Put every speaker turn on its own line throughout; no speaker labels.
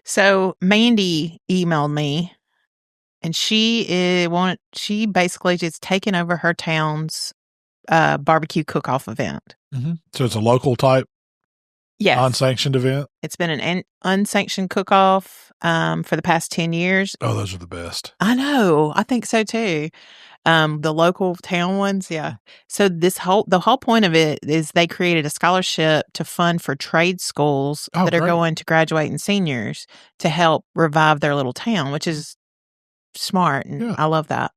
So Mandy emailed me, and she basically just taken over her town's barbecue cook-off event.
Mm-hmm. So it's a local type, unsanctioned event?
It's been an unsanctioned cook-off for the past 10 years.
Oh, those are the best.
I know. I think so, too. The local town ones, yeah. So the whole point of it is they created a scholarship to fund for trade schools that are going to graduating seniors to help revive their little town, which is smart, and I love that.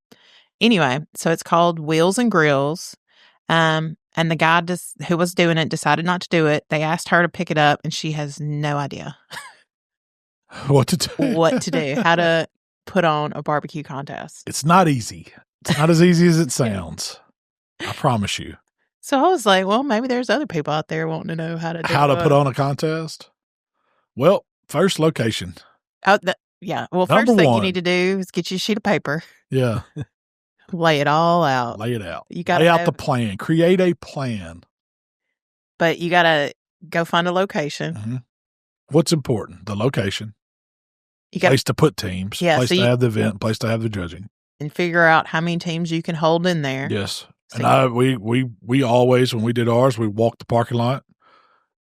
Anyway, so it's called Wheels and Grills. And the guy who was doing it decided not to do it. They asked her to pick it up, and she has no idea
what to do,
how to put on a barbecue contest.
It's not easy. It's not as easy as it sounds. I promise you.
So I was like, well, maybe there's other people out there wanting to know how to
put on a contest. Well, first location.
Yeah. Well, first thing you need to do is get you a sheet of paper.
Yeah.
Lay it all out.
Lay it out.
You got to
lay out the plan. Create a plan.
But you got to go find a location.
Mm-hmm. What's important? The location.
You got
place to put teams.
Yeah,
place to have the event. Place to have the judging.
And figure out how many teams you can hold in there.
Yes. And we always, when we did ours, we walked the parking lot,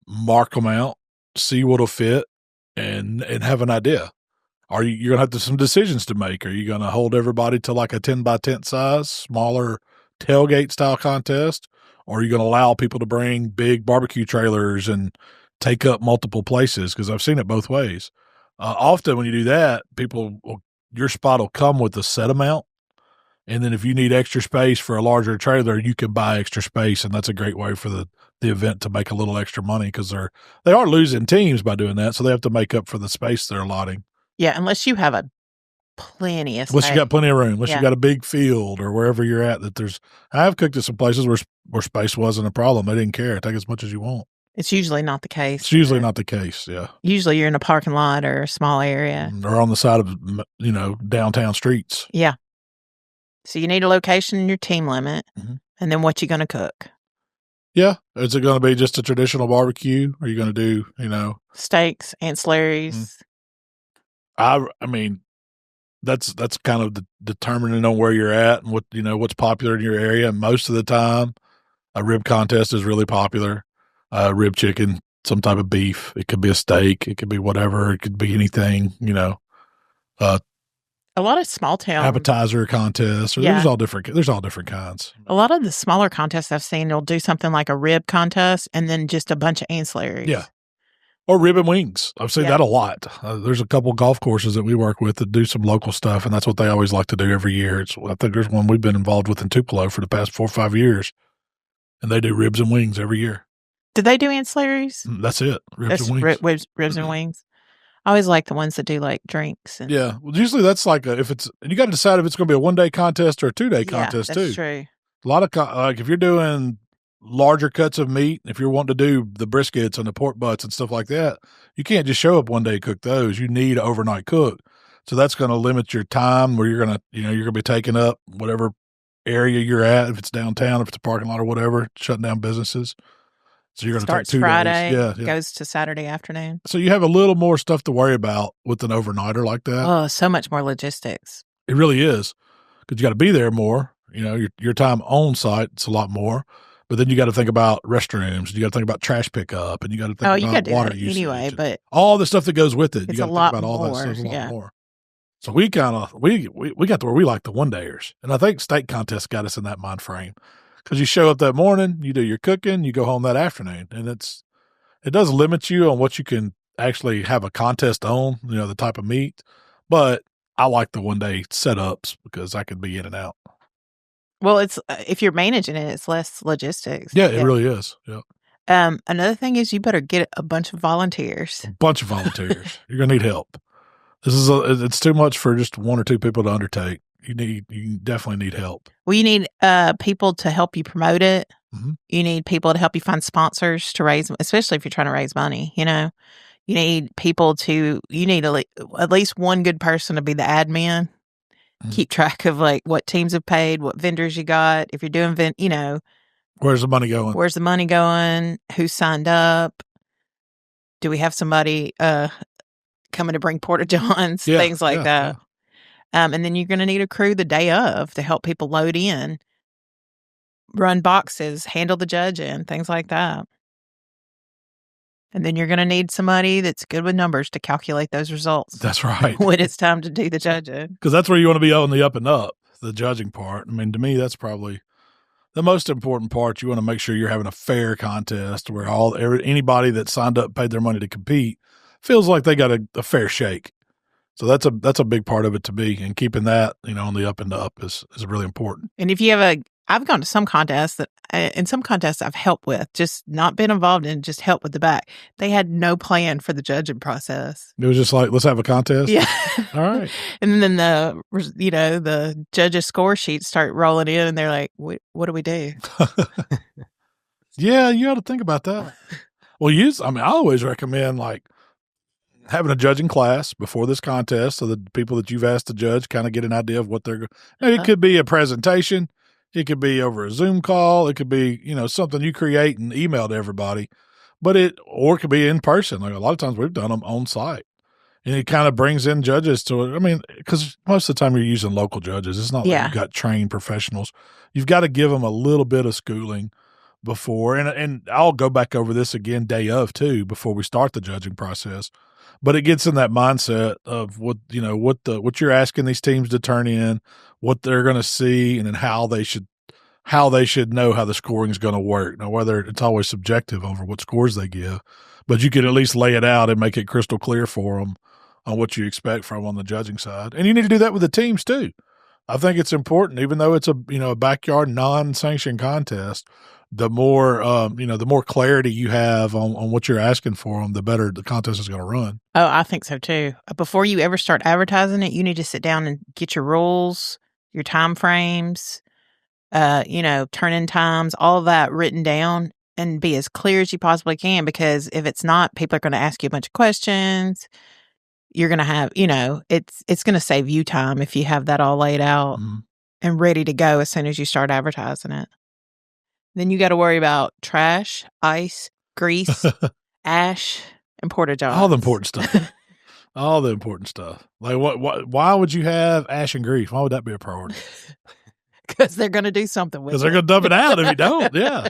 mark them out, see what'll fit, and have an idea. You're going to have some decisions to make. Are you going to hold everybody to like a 10 by 10 size, smaller tailgate style contest? Or are you going to allow people to bring big barbecue trailers and take up multiple places? Because I've seen it both ways. Often when you do that, your spot will come with a set amount. And then if you need extra space for a larger trailer, you can buy extra space. And that's a great way for the event to make a little extra money, because they are losing teams by doing that. So they have to make up for the space they're allotting.
Yeah, unless you have plenty of space.
Unless you got plenty of room. Unless you got a big field or wherever you're at. I've cooked at some places where space wasn't a problem. They didn't care. Take as much as you want.
It's usually not the case.
It's usually not the case, yeah.
Usually you're in a parking lot or a small area.
Or on the side of, downtown streets.
Yeah. So you need a location and your team limit, and then what you going to cook.
Yeah. Is it going to be just a traditional barbecue? Are you going to do,
steaks, ancillaries?
I mean, that's kind of determining on where you're at and what's popular in your area. And most of the time, a rib contest is really popular. Rib chicken, some type of beef. It could be a steak. It could be whatever. It could be anything.
A lot of small town
appetizer contests. There's all different kinds.
A lot of the smaller contests I've seen, they'll do something like a rib contest and then just a bunch of ancillaries.
Yeah. Or rib and wings. I've seen that a lot. There's a couple golf courses that we work with that do some local stuff, and that's what they always like to do every year. I think there's one we've been involved with in Tupelo for the past 4 or 5 years, and they do ribs and wings every year.
Did they do ancillaries?
That's it. Ribs and wings.
Ribs and wings. I always like the ones that do like drinks.
Yeah. Well, usually that's like you got to decide if it's going to be a 1-day contest or a 2-day contest too.
That's true.
A lot of if you're doing larger cuts of meat, if you're wanting to do the briskets and the pork butts and stuff like that, you can't just show up one day cook those. You need overnight cook. So that's going to limit your time where you're going to be taking up whatever area you're at. If it's downtown, if it's a parking lot or whatever, shutting down businesses. So you're going to take 2
Friday,
days. Yeah.
Goes to Saturday afternoon.
So you have a little more stuff to worry about with an overnighter like that.
Oh, so much more logistics.
It really is, because you got to be there more. Your time on site, it's a lot more. But then you got to think about restrooms. You got to think about trash pickup, and you got to think about water usage.
Anyway, but
all the stuff that goes with it.
It's
you got to think about all that stuff. It's a lot more. So we got to where we like the 1-dayers, and I think steak contest got us in that mind frame, because you show up that morning, you do your cooking, you go home that afternoon, and it does limit you on what you can actually have a contest on. The type of meat, but I like the 1-day setups because I could be in and out.
Well, it's if you're managing it, it's less logistics.
Yeah, it really is. Yeah.
Another thing is you better get a bunch of volunteers.
You're gonna need help. It's too much for just 1 or 2 people to undertake. You definitely need help.
Well, you need people to help you promote it.
Mm-hmm.
You need people to help you find sponsors to raise, especially if you're trying to raise money. You need people you need at least one good person to be the admin. Mm-hmm. Keep track of what teams have paid, what vendors you got. If you're doing
where's the money going?
Where's the money going? Who signed up? Do we have somebody kind coming to bring porta johns, things like that. Yeah. And then you're going to need a crew the day of to help people load in, run boxes, handle the judging, things like that. And then you're going to need somebody that's good with numbers to calculate those results.
That's right.
When it's time to do the judging.
Because that's where you want to be on the up and up, the judging part. I mean, to me, that's probably the most important part. You want to make sure you're having a fair contest where anybody that signed up, paid their money to compete, feels like they got a fair shake. So that's a big part of it to me, and keeping that, on the up and up is really important.
And if you have I've gone to some contests in some contests I've helped with, just not been involved in, just help with the back. They had no plan for the judging process.
It was just like, let's have a contest.
Yeah.
All right.
And then the judges' score sheets start rolling in, and they're like, what do we do?
Yeah, you ought to think about that. Well, I always recommend having a judging class before this contest, so the people that you've asked to judge kind of get an idea of what they're. It could be a presentation, it could be over a Zoom call, it could be something you create and email to everybody, or it could be in person. Like a lot of times we've done them on site, and it kind of brings in judges to it. I mean, because most of the time you're using local judges. It's not like you've got trained professionals. You've got to give them a little bit of schooling before, and I'll go back over this again day of too before we start the judging process. But it gets in that mindset of what you're asking these teams to turn in, what they're going to see, and then how they should know how the scoring is going to work. Now, whether it's always subjective over what scores they give, but you can at least lay it out and make it crystal clear for them on what you expect from them on the judging side. And you need to do that with the teams too. I think it's important, even though it's a backyard non-sanctioned contest. The more the more clarity you have on what you're asking for them, the better the contest is going to run.
Oh, I think so too. Before you ever start advertising it, you need to sit down and get your rules, your time frames, turn-in times, all of that written down, and be as clear as you possibly can. Because if it's not, people are going to ask you a bunch of questions. You're going to have, it's going to save you time if you have that all laid out and ready to go as soon as you start advertising it. Then you got to worry about trash, ice, grease, ash, and porta johns.
All the important stuff. All the important stuff. Like why would you have ash and grease? Why would that be a priority?
Because they're going to do something with it.
Because they're going to dump it out if you don't. Yeah.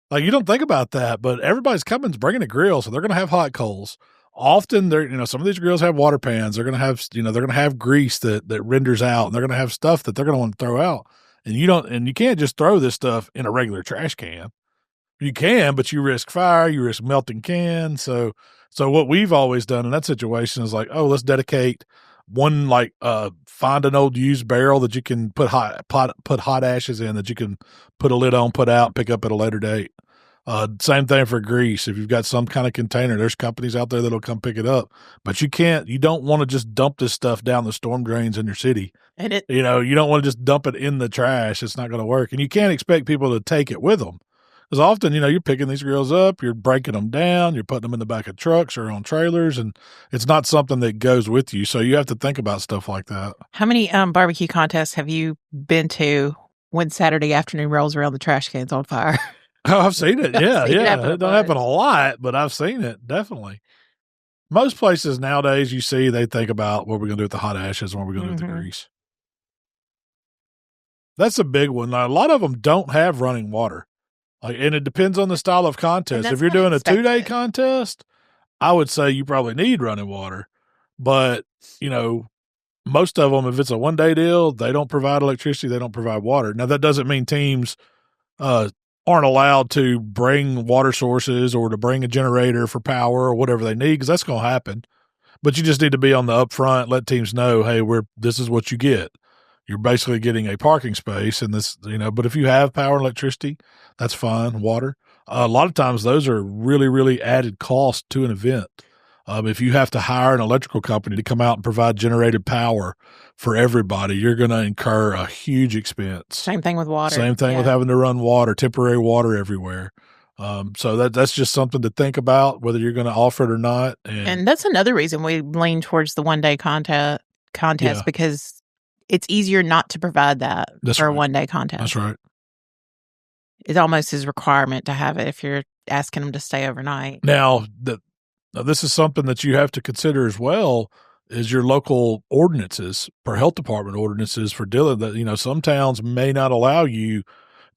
Like you don't think about that, but everybody's bringing a grill, so they're going to have hot coals. Often some of these grills have water pans. They're going to have, they're going to have grease that renders out, and they're going to have stuff that they're going to want to throw out. And you can't just throw this stuff in a regular trash can. You can, but you risk fire, you risk melting cans. So what we've always done in that situation is like, oh, let's dedicate one, find an old used barrel that you can put hot ashes in, that you can put a lid on, put out, pick up at a later date. Same thing for grease. If you've got some kind of container, there's companies out there that'll come pick it up, but you don't want to just dump this stuff down the storm drains in your city. And you don't want to just dump it in the trash. It's not going to work. And you can't expect people to take it with them. Because often, you're picking these grills up, you're breaking them down, you're putting them in the back of trucks or on trailers, and it's not something that goes with you. So you have to think about stuff like that.
How many barbecue contests have you been to when Saturday afternoon rolls around, the trash can's on fire?
Oh, I've seen it. Yeah, It don't happen a lot, but I've seen it, definitely. Most places nowadays they think about what we're going to do with the hot ashes and what we're going to do with the grease. That's a big one. Now, a lot of them don't have running water. And it depends on the style of contest. If you're doing a 2-day contest, I would say you probably need running water. But, most of them, if it's a 1-day deal, they don't provide electricity, they don't provide water. Now, that doesn't mean teams aren't allowed to bring water sources or to bring a generator for power or whatever they need, because that's going to happen. But you just need to be on the upfront, let teams know, hey, this is what you get. You're basically getting a parking space, and this, but if you have power and electricity, that's fine. Water. A lot of times those are really, really added cost to an event. If you have to hire an electrical company to come out and provide generated power for everybody, you're going to incur a huge expense.
Same thing with water.
Same thing with having to run water, temporary water everywhere. So that's just something to think about, whether you're going to offer it or not.
And that's another reason we lean towards the 1-day contest because it's easier not to provide that for a 1-day contest.
That's right.
It's almost his requirement to have it if you're asking them to stay overnight.
Now, Now, this is something that you have to consider as well is your local ordinances for health department ordinances for dealing that, you know, some towns may not allow you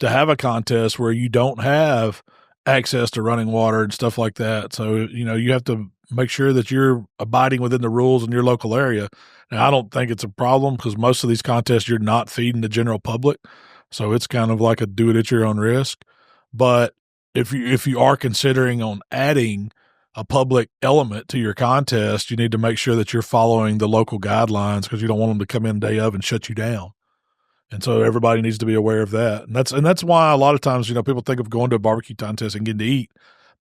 to have a contest where you don't have access to running water and stuff like that. So, you know, you have to make sure that you're abiding within the rules in your local area. Now, I don't think it's a problem because most of these contests you're not feeding the general public. So it's kind of like a do it at your own risk. But if you are considering on adding a public element to your contest, you need to make sure that you're following the local guidelines because you don't want them to come in day of and shut you down. And so everybody needs to be aware of that. And that's why a lot of times, you know, people think of going to a barbecue contest and getting to eat.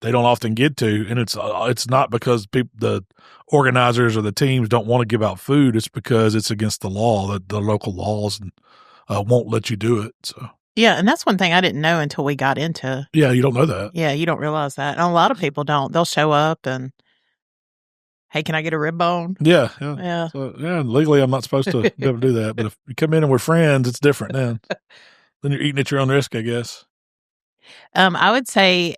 They don't often get to, and it's not because the organizers or the teams don't want to give out food. It's because it's against the law, that the local laws and won't let you do it. So.
Yeah, and that's one thing I didn't know until we got into.
Yeah, you don't know that.
Yeah, you don't realize that. And a lot of people don't. They'll show up and, hey, can I get a rib bone?
Yeah.
So,
legally I'm not supposed to be able to do that. But if you come in and we're friends, it's different then. Then you're eating at your own risk, I guess.
I would say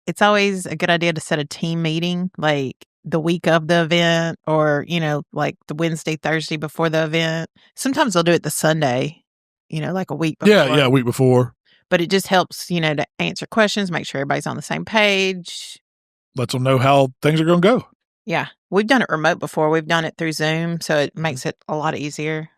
it's always a good idea to set a team meeting, like the week of the event or, you know, like the Wednesday, Thursday before the event. Sometimes they'll do it the Sunday, you know, like a week before.
Yeah, a week before.
But it just helps, you know, to answer questions, make sure everybody's on the same page.
Lets them know how things are going to go.
Yeah. We've done it remote before. We've done it through Zoom, so it makes it a lot easier.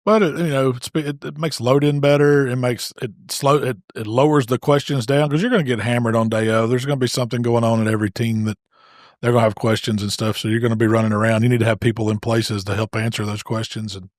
But it makes load-in better. It makes it slow. It lowers the questions down because you're going to get hammered on day of. There's going to be something going on at every team that they're going to have questions and stuff. So you're going to be running around. You need to have people in places to help answer those questions and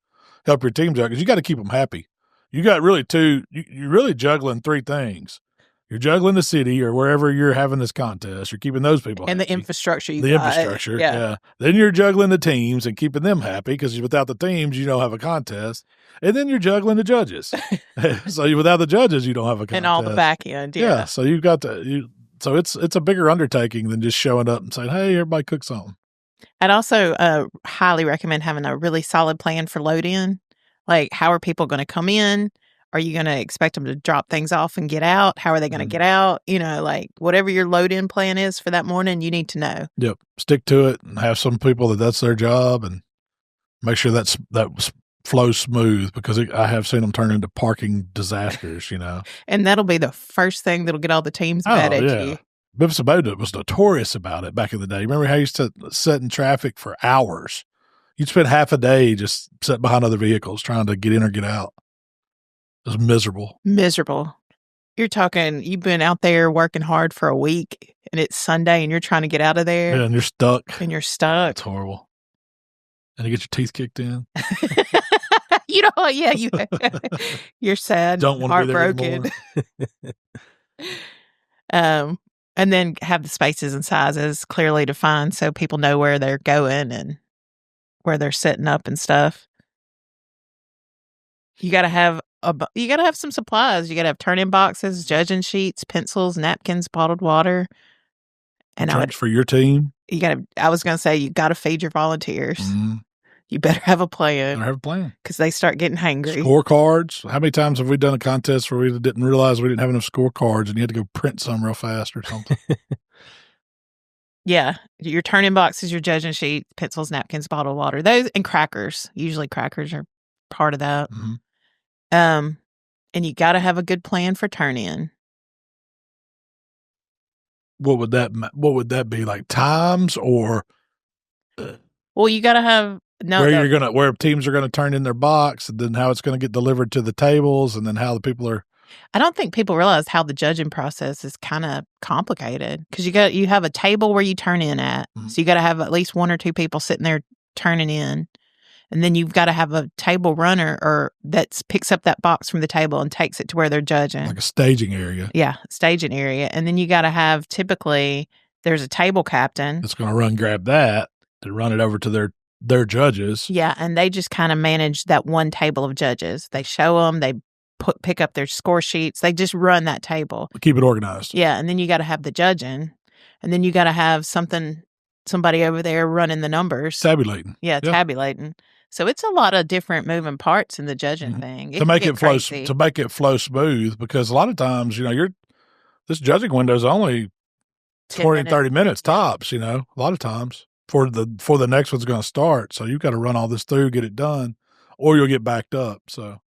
help your teams out because you got to keep them happy. You got really you're really juggling three things. You're juggling the city or wherever you're having this contest. You're keeping those people
and
happy.
The infrastructure you
The
got.
infrastructure, yeah. Then you're juggling the teams and keeping them happy because without the teams, you don't have a contest. And then you're juggling the judges. So without the judges, you don't have a contest.
And all the back end,
yeah. So you've got so it's a bigger undertaking than just showing up and saying, hey, everybody cook something.
I'd also highly recommend having a really solid plan for load in. Like, how are people going to come in? Are you going to expect them to drop things off and get out? How are they going to get out? You know, like whatever your load-in plan is for that morning, you need to know.
Yep. Stick to it and have some people that's their job and make sure that flows smooth because I have seen them turn into parking disasters, you know.
And that'll be the first thing that'll get all the teams mad at you.
Biff Sabota was notorious about it back in the day. Remember how he used to sit in traffic for hours? You'd spend half a day just sitting behind other vehicles trying to get in or get out. It was miserable.
Miserable. You're talking, you've been out there working hard for a week and it's Sunday and you're trying to get out of there.
Yeah, and you're stuck.
It's
horrible. And you get your teeth kicked in.
You know, yeah, you're sad,
don't want to be there
heartbroken. And then have the spaces and sizes clearly defined so people know where they're going and where they're setting up and stuff. You got to have some supplies. You got to have turn-in boxes, judging sheets, pencils, napkins, bottled water. And
for your team.
I was going to say, you got to feed your volunteers.
Mm-hmm.
You better have a plan.
Better have a plan.
Because they start getting hangry.
Scorecards. How many times have we done a contest where we didn't realize we didn't have enough scorecards and you had to go print some real fast or something?
Yeah. Your turn-in boxes, your judging sheets, pencils, napkins, bottled water. Those and crackers. Usually crackers are part of that.
Mm-hmm.
And you got to have a good plan for turn-in.
What would that be, like times or?
Well, you got to have
where teams are gonna turn in their box, and then how it's gonna get delivered to the tables, and then how the people are.
I don't think people realize how the judging process is kind of complicated because you have a table where you turn in at, so you got to have at least one or two people sitting there turning in, and then you've got to have a table runner or that picks up that box from the table and takes it to where they're judging,
like a staging area.
Yeah, staging area, and then you got to have typically there's a table captain
that's going to grab that to run it over to their judges.
Yeah, and they just kind of manage that one table of judges. They show them, they pick up their score sheets. They just run that table.
Keep it organized.
Yeah, and then you got to have the judging, and then you got to have somebody over there running the numbers.
Tabulating.
Yeah, tabulating. So it's a lot of different moving parts in the judging thing.
To make it flow smooth, because a lot of times, this judging window is only 20, 30 minutes tops, a lot of times before the next one's going to start. So you've got to run all this through, get it done, or you'll get backed up. So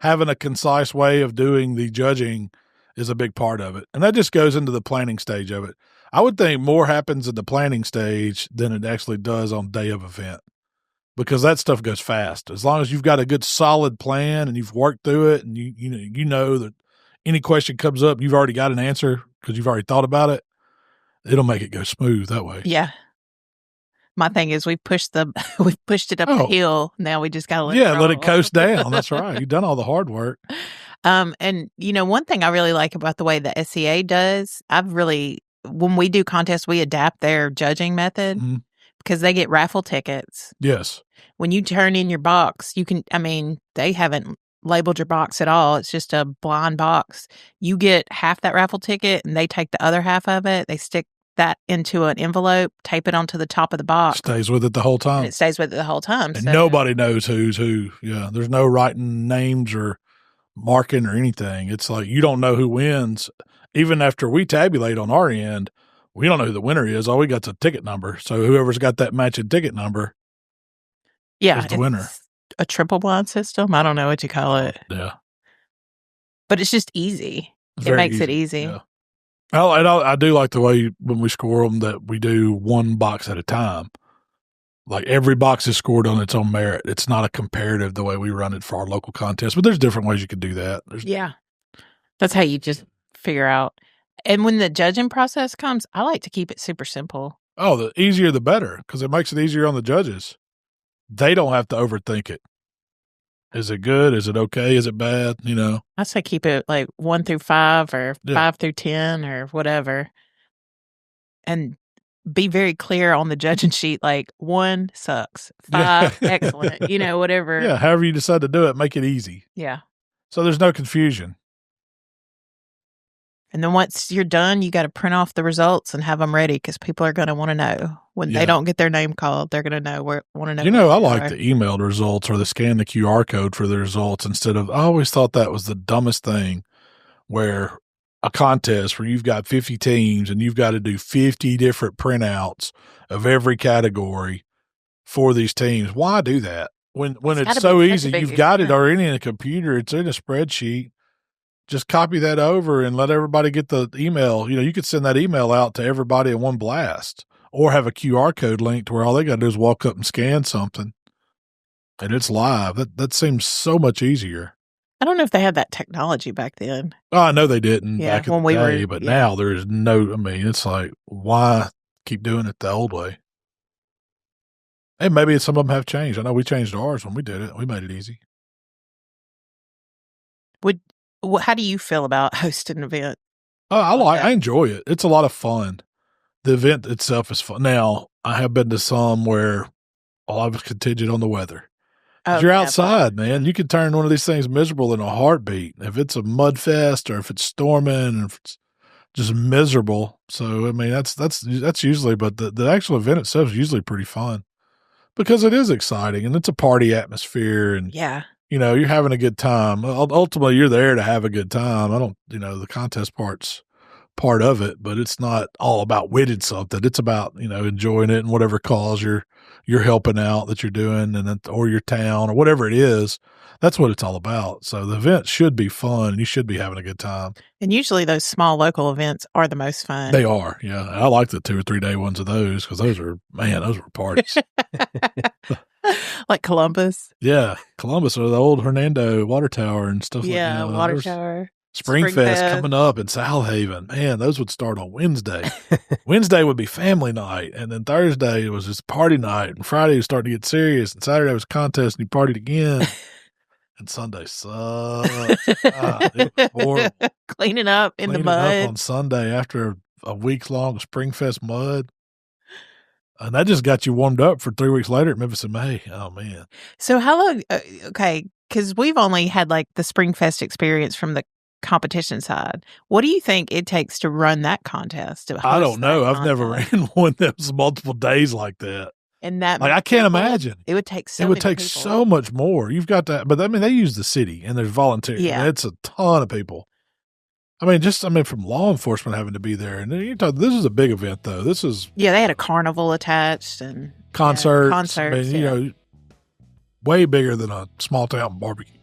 having a concise way of doing the judging is a big part of it. And that just goes into the planning stage of it. I would think more happens in the planning stage than it actually does on day of event, because that stuff goes fast. As long as you've got a good solid plan and you've worked through it, and you know that any question comes up, you've already got an answer because you've already thought about it. It'll make it go smooth that way.
Yeah. My thing is we've pushed it up the hill. Now we just got to
let it coast down. That's right. You've done all the hard work.
And one thing I really like about the way the SCA does, when we do contests, we adapt their judging method because they get raffle tickets.
Yes.
When you turn in your box, they haven't labeled your box at all. It's just a blind box. You get half that raffle ticket and they take the other half of it. They stick that into an envelope, tape it onto the top of the box.
Stays with it the whole time.
And it stays with it the whole time.
And nobody knows who's who. Yeah. There's no writing names or marking or anything. It's like you don't know who wins. Even after we tabulate on our end, we don't know who the winner is. All we got's a ticket number. So whoever's got that matching ticket number is the winner.
A triple blind system. I don't know what you call it.
Yeah.
But it's just easy. It makes it easy.
Yeah. I do like the way when we score them that we do one box at a time. Like every box is scored on its own merit. It's not a comparative the way we run it for our local contest, but there's different ways you can do that.
That's how you just figure out. And when the judging process comes, I like to keep it super simple.
Oh, the easier the better, because it makes it easier on the judges. They don't have to overthink it. Is it good? Is it okay? Is it bad?
I say keep it like 1 through 5 or 5 through 10 or whatever. And be very clear on the judging sheet, like 1 sucks, 5 excellent, whatever.
Yeah, however you decide to do it, make it easy.
Yeah.
So there's no confusion.
And then once you're done, you got to print off the results and have them ready because people are going to want to know. When they don't get their name called, they're going to want to know.
I like the emailed results or the scan the QR code for the results instead of, I always thought that was the dumbest thing, where a contest where you've got 50 teams and you've got to do 50 different printouts of every category for these teams. Why do that? When it's so easy, you've got it already in a computer, it's in a spreadsheet. Just copy that over and let everybody get the email. You could send that email out to everybody in one blast, or have a QR code link to where all they got to do is walk up and scan something and it's live. That seems so much easier.
I don't know if they had that technology back then.
Oh, I know they didn't back in the day, but now there is it's like, why keep doing it the old way? And maybe some of them have changed. I know we changed ours when we did it. We made it easy.
How do you feel about hosting an event?
I enjoy it. It's a lot of fun. The event itself is fun. Now, I have been to some where a lot of it's contingent on the weather. You're outside, man. You can turn one of these things miserable in a heartbeat. If it's a mud fest or if it's storming or if it's just miserable. So, that's usually, but the actual event itself is usually pretty fun because it is exciting and it's a party atmosphere and you're having a good time. Ultimately, you're there to have a good time. The contest part's part of it, but it's not all about winning something. It's about, enjoying it and whatever cause you're helping out that you're doing or your town or whatever it is. That's what it's all about. So the event should be fun. You should be having a good time.
And usually those small local events are the most fun.
They are. Yeah. I like the 2 or 3 day ones of those because those were parties.
Like Columbus.
Yeah. Columbus or the old Hernando water tower and stuff like that.
Yeah, water tower.
Springfest coming up in Southaven. Man, those would start on Wednesday. Wednesday would be family night. And then Thursday was just party night. And Friday was starting to get serious. And Saturday was a contest and you partied again. And Sunday sucked. It was horrible.
Cleaning up in the mud.
Up on Sunday after a week-long Springfest mud. And that just got you warmed up for 3 weeks later at Memphis in May. Oh, man.
So how long, okay, because we've only had like the Springfest experience from the competition side. What do you think it takes to run that contest?
I don't know. I've never ran one that was multiple days like that.
And that,
I can't imagine.
It would take
so much more. You've got that, but they use the city and there's volunteers.
Yeah.
It's a ton of people. from law enforcement having to be there. And this is a big event, though. This is...
Yeah, they had a carnival attached and...
Concerts. Way bigger than a small town barbecue.